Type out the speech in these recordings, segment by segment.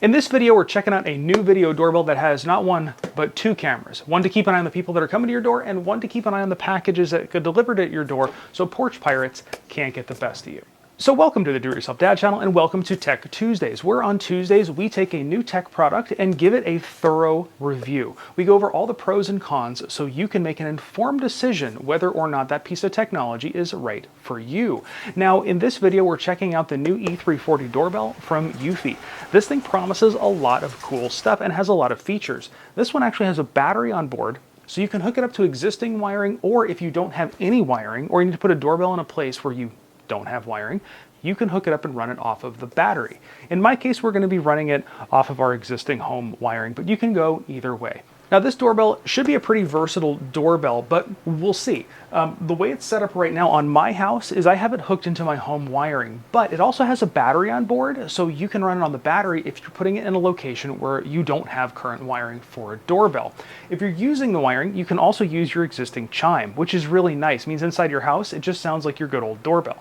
In this video, we're checking out a new video doorbell that has not one, but two cameras. One to keep an eye on the people that are coming to your door, and one to keep an eye on the packages that get delivered at your door so porch pirates can't get the best of you. So welcome to the Do-It-Yourself Dad channel, and welcome to Tech Tuesdays, where on Tuesdays we take a new tech product and give it a thorough review. We go over all the pros and cons so you can make an informed decision whether or not that piece of technology is right for you. Now, in this video, we're checking out the new E340 doorbell from Eufy. This thing promises a lot of cool stuff and has a lot of features. This one actually has a battery on board, so you can hook it up to existing wiring, or if you don't have any wiring, or you need to put a doorbell in a place where you don't have wiring, you can hook it up and run it off of the battery. In my case, we're going to be running it off of our existing home wiring, but you can go either way. Now, this doorbell should be a pretty versatile doorbell, but we'll see. The way it's set up right now on my house is I have it hooked into my home wiring, but it also has a battery on board, so you can run it on the battery if you're putting it in a location where you don't have current wiring for a doorbell. If you're using the wiring, you can also use your existing chime, which is really nice. It means inside your house, it just sounds like your good old doorbell.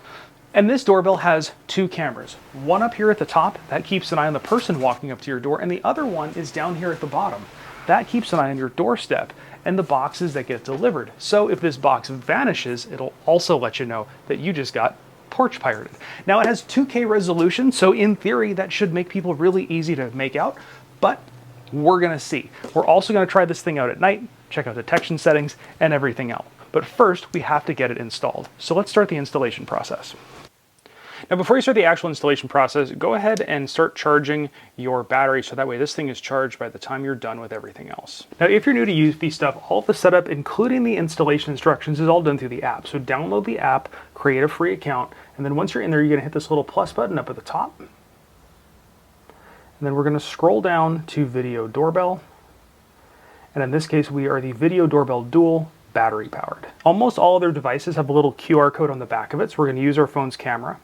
And this doorbell has two cameras. One up here at the top, that keeps an eye on the person walking up to your door, and the other one is down here at the bottom. That keeps an eye on your doorstep and the boxes that get delivered. So if this box vanishes, it'll also let you know that you just got porch pirated. Now, it has 2K resolution, so in theory, that should make people really easy to make out, but we're gonna see. We're also gonna try this thing out at night, check out detection settings and everything else. But first, we have to get it installed. So let's start the installation process. Now, before you start the actual installation process, go ahead and start charging your battery so that way this thing is charged by the time you're done with everything else. Now, if you're new to Eufy stuff, all of the setup, including the installation instructions, is all done through the app. So download the app, create a free account, and then once you're in there, you're gonna hit this little plus button up at the top. And then we're gonna scroll down to Video Doorbell. And in this case, we are the Video Doorbell Dual battery powered. Almost all other devices have a little QR code on the back of it, so we're gonna use our phone's camera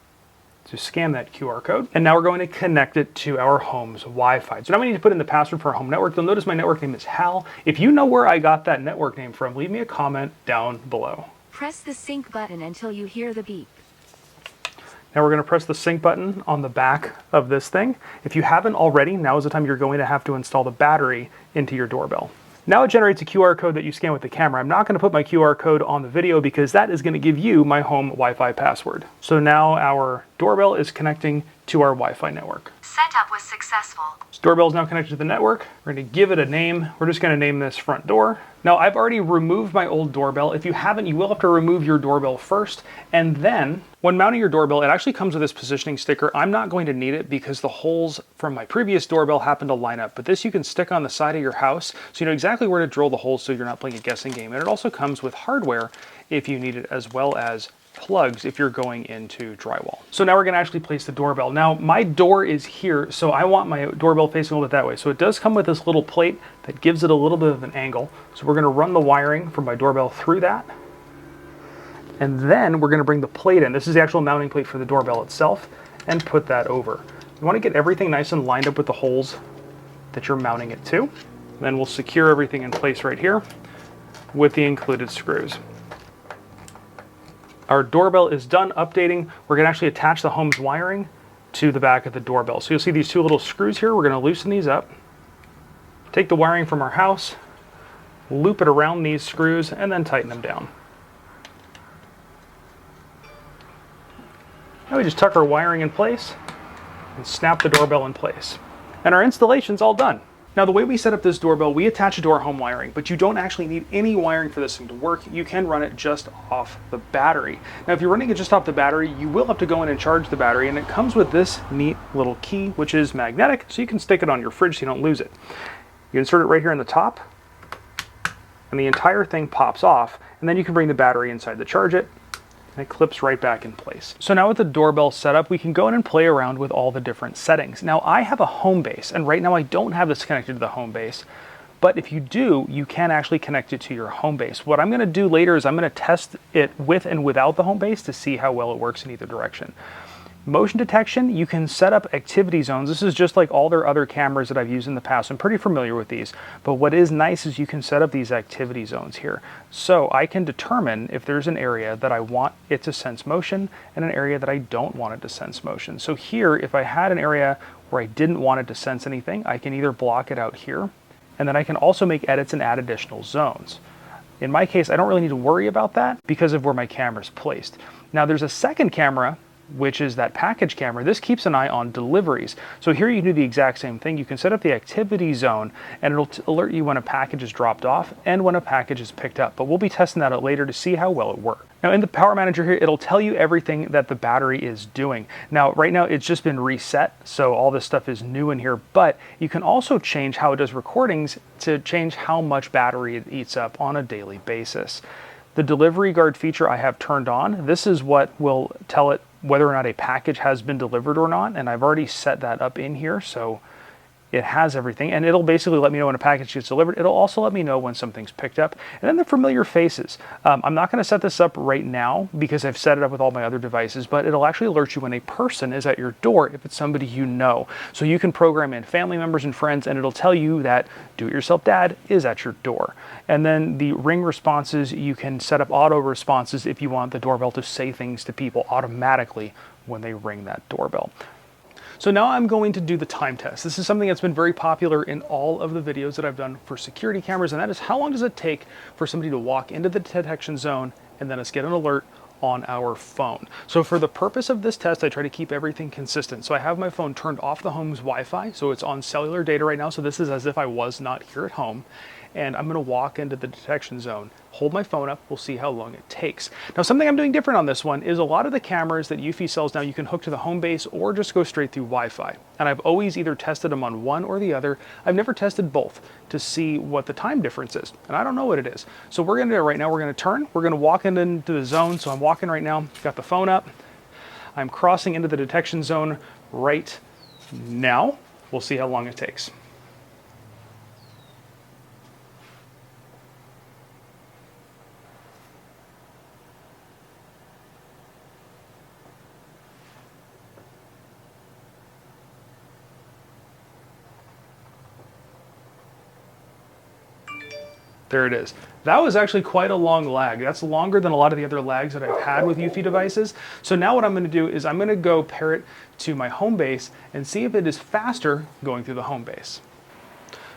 to scan that QR code. And now we're going to connect it to our home's Wi-Fi. So now we need to put in the password for our home network. You'll notice my network name is Hal. If you know where I got that network name from, leave me a comment down below. Press the sync button until you hear the beep. Now we're going to press the sync button on the back of this thing. If you haven't already, now is the time you're going to have to install the battery into your doorbell. Now it generates a QR code that you scan with the camera. I'm not going to put my QR code on the video because that is going to give you my home Wi-Fi password. So now our doorbell is connecting to our Wi-Fi network. Setup was successful. This doorbell is now connected to the network. We're going to give it a name. We're just going to name this front door. Now, I've already removed my old doorbell. If you haven't, you will have to remove your doorbell first. And then when mounting your doorbell, it actually comes with this positioning sticker. I'm not going to need it because the holes from my previous doorbell happen to line up. But this you can stick on the side of your house so you know exactly where to drill the holes so you're not playing a guessing game. And it also comes with hardware if you need it, as well as plugs if you're going into drywall. So now we're going to actually place the doorbell. Now my door is here, so I want my doorbell facing a little bit that way. So it does come with this little plate that gives it a little bit of an angle. So we're going to run the wiring from my doorbell through that. And then we're going to bring the plate in. This is the actual mounting plate for the doorbell itself, and put that over. You want to get everything nice and lined up with the holes that you're mounting it to. And then we'll secure everything in place right here with the included screws. Our doorbell is done updating. We're going to actually attach the home's wiring to the back of the doorbell. So you'll see these two little screws here. We're going to loosen these up, take the wiring from our house, loop it around these screws, and then tighten them down. Now we just tuck our wiring in place and snap the doorbell in place. And our installation's all done. Now, the way we set up this doorbell, we attach it to our home wiring, but you don't actually need any wiring for this thing to work. You can run it just off the battery. Now, if you're running it just off the battery, you will have to go in and charge the battery, and it comes with this neat little key, which is magnetic, so you can stick it on your fridge so you don't lose it. You insert it right here in the top, and the entire thing pops off, and then you can bring the battery inside to charge it, and it clips right back in place. So now with the doorbell setup, we can go in and play around with all the different settings. Now, I have a home base, and right now I don't have this connected to the home base, but if you do, you can actually connect it to your home base. What I'm gonna do later is I'm gonna test it with and without the home base to see how well it works in either direction. Motion detection, you can set up activity zones. This is just like all their other cameras that I've used in the past. I'm pretty familiar with these, but what is nice is you can set up these activity zones here. So I can determine if there's an area that I want it to sense motion and an area that I don't want it to sense motion. So here, if I had an area where I didn't want it to sense anything, I can either block it out here, and then I can also make edits and add additional zones. In my case, I don't really need to worry about that because of where my camera is placed. Now there's a second camera, which is that package camera. This keeps an eye on deliveries. So here you can do the exact same thing. You can set up the activity zone and it'll alert you when a package is dropped off and when a package is picked up. But we'll be testing that out later to see how well it works. Now in the power manager here, it'll tell you everything that the battery is doing. Now right now it's just been reset, so all this stuff is new in here, but you can also change how it does recordings to change how much battery it eats up on a daily basis. The delivery guard feature I have turned on. This is what will tell it whether or not a package has been delivered or not, and I've already set that up in here, so it has everything, and it'll basically let me know when a package gets delivered. It'll also let me know when something's picked up. And then the familiar faces. I'm not going to set this up right now because I've set it up with all my other devices, but it'll actually alert you when a person is at your door if it's somebody you know. So you can program in family members and friends, and it'll tell you that DoItYourselfDad is at your door. And then the ring responses, you can set up auto responses if you want the doorbell to say things to people automatically when they ring that doorbell. So now I'm going to do the time test. This is something that's been very popular in all of the videos that I've done for security cameras, and that is how long does it take for somebody to walk into the detection zone and then us get an alert on our phone. So for the purpose of this test, I try to keep everything consistent. So I have my phone turned off the home's Wi-Fi, so it's on cellular data right now, so this is as if I was not here at home. And I'm gonna walk into the detection zone, hold my phone up, we'll see how long it takes. Now something I'm doing different on this one is a lot of the cameras that Eufy sells now, you can hook to the home base or just go straight through Wi-Fi. And I've always either tested them on one or the other. I've never tested both to see what the time difference is. And I don't know what it is. So we're gonna do it right now, we're gonna turn, we're gonna walk into the zone. So I'm walking right now, got the phone up. I'm crossing into the detection zone right now. We'll see how long it takes. There it is. That was actually quite a long lag. That's longer than a lot of the other lags that I've had with Eufy devices. So now what I'm gonna do is I'm gonna go pair it to my home base and see if it is faster going through the home base.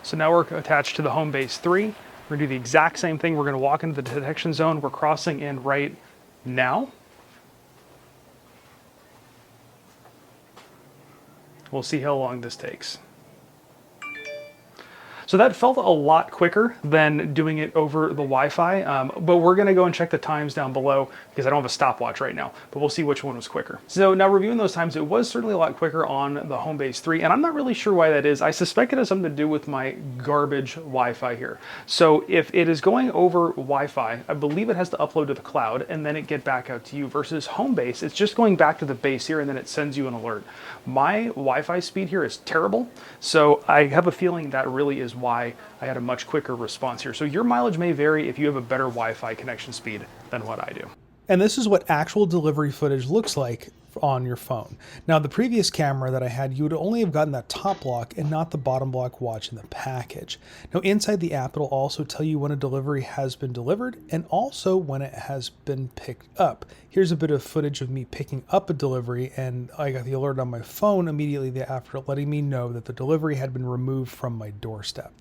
So now we're attached to the home base 3. We're gonna do the exact same thing. We're gonna walk into the detection zone. We're crossing in right now. We'll see how long this takes. So that felt a lot quicker than doing it over the Wi-Fi, but we're gonna go and check the times down below because I don't have a stopwatch right now, but we'll see which one was quicker. So now reviewing those times, it was certainly a lot quicker on the home base 3, and I'm not really sure why that is. I suspect it has something to do with my garbage Wi-Fi here. So if it is going over Wi-Fi, I believe it has to upload to the cloud and then it get back out to you, versus home base, it's just going back to the base here and then it sends you an alert. My Wi-Fi speed here is terrible, so I have a feeling that really is why I had a much quicker response here. So your mileage may vary if you have a better Wi-Fi connection speed than what I do. And this is what actual delivery footage looks like on your phone. Now, the previous camera that I had, you would only have gotten that top block and not the bottom block watch in the package. Now, inside the app, it'll also tell you when a delivery has been delivered and also when it has been picked up. Here's a bit of footage of me picking up a delivery, and I got the alert on my phone immediately after, letting me know that the delivery had been removed from my doorstep.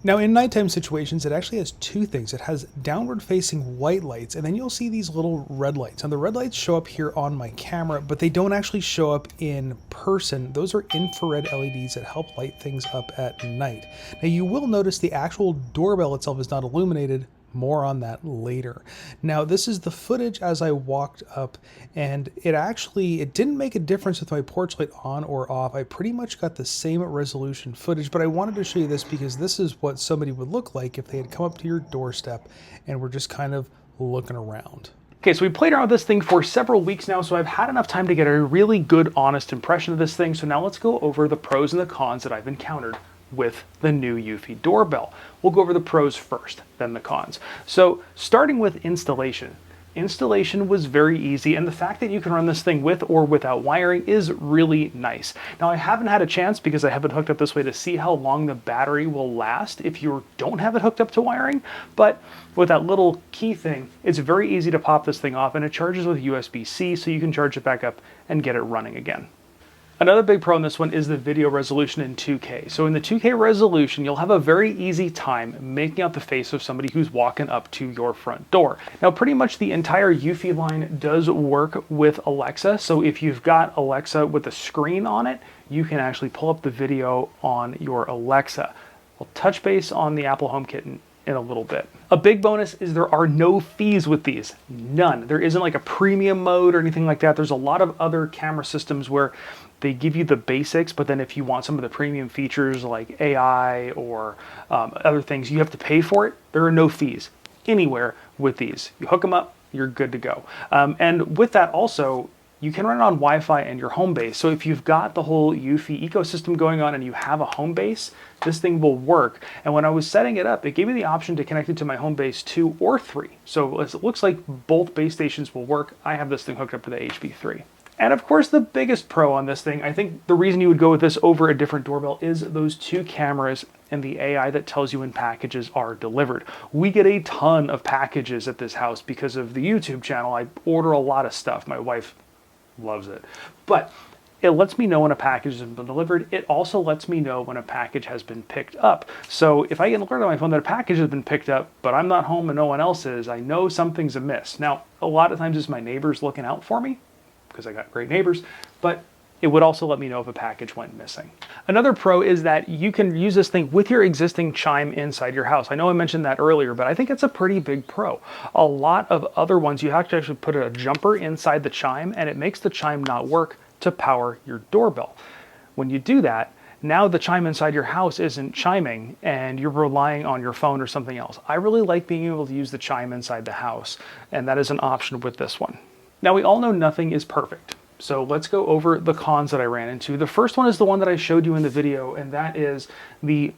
Now, in nighttime situations, it actually has two things. It has downward facing white lights, and then you'll see these little red lights. Now, the red lights show up here on my camera, but they don't actually show up in person. Those are infrared LEDs that help light things up at night. Now, you will notice the actual doorbell itself is not illuminated. More on that later. Now, this is the footage as I walked up, and it didn't make a difference with my porch light on or off. I pretty much got the same resolution footage, but I wanted to show you this because this is what somebody would look like if they had come up to your doorstep and were just kind of looking around. Okay, so we played around with this thing for several weeks now, so I've had enough time to get a really good, honest impression of this thing. So now let's go over the pros and the cons that I've encountered with the new Eufy doorbell. We'll go over the pros first, then the cons. So starting with installation. Installation was very easy, and the fact that you can run this thing with or without wiring is really nice. Now, I haven't had a chance because I have it hooked up this way to see how long the battery will last if you don't have it hooked up to wiring, but with that little key thing, it's very easy to pop this thing off, and it charges with USB-C, so you can charge it back up and get it running again. Another big pro in this one is the video resolution in 2K. So in the 2K resolution, you'll have a very easy time making out the face of somebody who's walking up to your front door. Now, pretty much the entire Eufy line does work with Alexa. So if you've got Alexa with a screen on it, you can actually pull up the video on your Alexa. We'll touch base on the Apple HomeKit in a little bit. A big bonus is there are no fees with these. None. There isn't like a premium mode or anything like that. There's a lot of other camera systems where they give you the basics, but then if you want some of the premium features like AI or other things, you have to pay for it. There are no fees anywhere with these. You hook them up, you're good to go. And with that also, you can run it on Wi-Fi and your home base. So if you've got the whole Eufy ecosystem going on and you have a home base, this thing will work. And when I was setting it up, it gave me the option to connect it to my home base 2 or 3. So it looks like both base stations will work. I have this thing hooked up to the HB3. And of course, the biggest pro on this thing, I think the reason you would go with this over a different doorbell is those 2 cameras and the AI that tells you when packages are delivered. We get a ton of packages at this house because of the YouTube channel. I order a lot of stuff. My wife loves it. But it lets me know when a package has been delivered. It also lets me know when a package has been picked up. So if I get an alert on my phone that a package has been picked up, but I'm not home and no one else is, I know something's amiss. Now, a lot of times it's my neighbors looking out for me, because I got great neighbors, but it would also let me know if a package went missing. Another pro is that you can use this thing with your existing chime inside your house. I know I mentioned that earlier, but I think it's a pretty big pro. A lot of other ones, you have to actually put a jumper inside the chime and it makes the chime not work to power your doorbell. When you do that, now the chime inside your house isn't chiming and you're relying on your phone or something else. I really like being able to use the chime inside the house, and that is an option with this one. Now, we all know nothing is perfect, so let's go over the cons that I ran into. The first one is the one that I showed you in the video, and that is the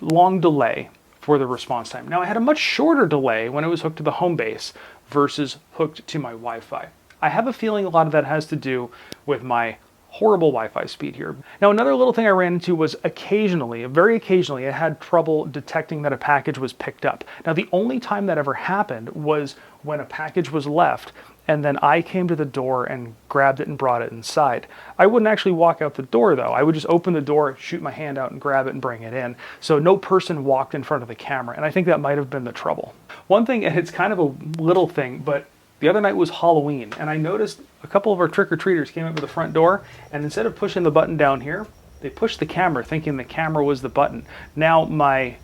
long delay for the response time. Now, I had a much shorter delay when it was hooked to the home base versus hooked to my Wi-Fi. I have a feeling a lot of that has to do with my horrible Wi-Fi speed here. Now, another little thing I ran into was occasionally, very occasionally, I had trouble detecting that a package was picked up. Now, the only time that ever happened was when a package was left and then I came to the door and grabbed it and brought it inside. I wouldn't actually walk out the door though. I would just open the door, shoot my hand out and grab it and bring it in. So no person walked in front of the camera, and I think that might have been the trouble. One thing, and it's kind of a little thing, but the other night was Halloween, and I noticed a couple of our trick-or-treaters came up to the front door, and instead of pushing the button down here, they pushed the camera thinking the camera was the button. Now my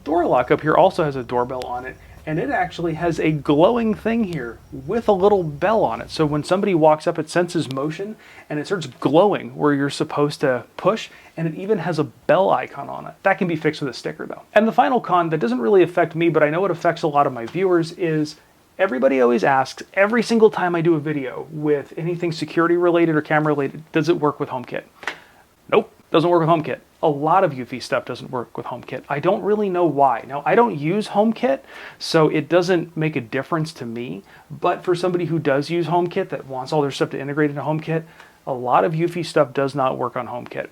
door lock up here also has a doorbell on it, and it actually has a glowing thing here with a little bell on it. So when somebody walks up, it senses motion and it starts glowing where you're supposed to push, and it even has a bell icon on it. That can be fixed with a sticker though. And the final con that doesn't really affect me, but I know it affects a lot of my viewers, is everybody always asks every single time I do a video with anything security related or camera related, does it work with HomeKit? Nope, doesn't work with HomeKit. A lot of Eufy stuff doesn't work with HomeKit. I don't really know why. Now, I don't use HomeKit, so it doesn't make a difference to me, but for somebody who does use HomeKit that wants all their stuff to integrate into HomeKit, a lot of Eufy stuff does not work on HomeKit.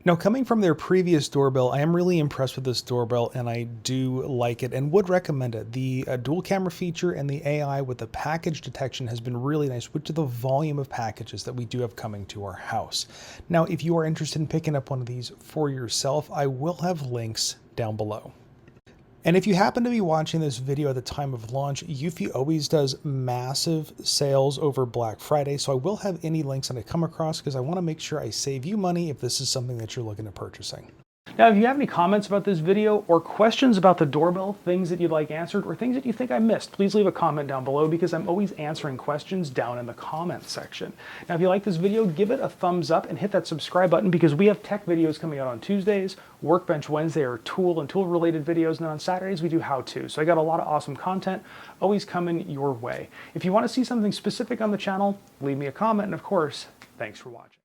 Now, coming from their previous doorbell, I am really impressed with this doorbell and I do like it and would recommend it. The dual camera feature and the AI with the package detection has been really nice due to the volume of packages that we do have coming to our house. Now, if you are interested in picking up one of these for yourself, I will have links down below. And if you happen to be watching this video at the time of launch, Eufy always does massive sales over Black Friday, so I will have any links that I come across because I want to make sure I save you money if this is something that you're looking at purchasing. Now, if you have any comments about this video or questions about the doorbell, things that you'd like answered or things that you think I missed, please leave a comment down below because I'm always answering questions down in the comments section. Now, if you like this video, give it a thumbs up and hit that subscribe button because we have tech videos coming out on Tuesdays, Workbench Wednesday are tool and tool related videos, and then on Saturdays we do how-to. So I got a lot of awesome content always coming your way. If you want to see something specific on the channel, leave me a comment, and of course, thanks for watching.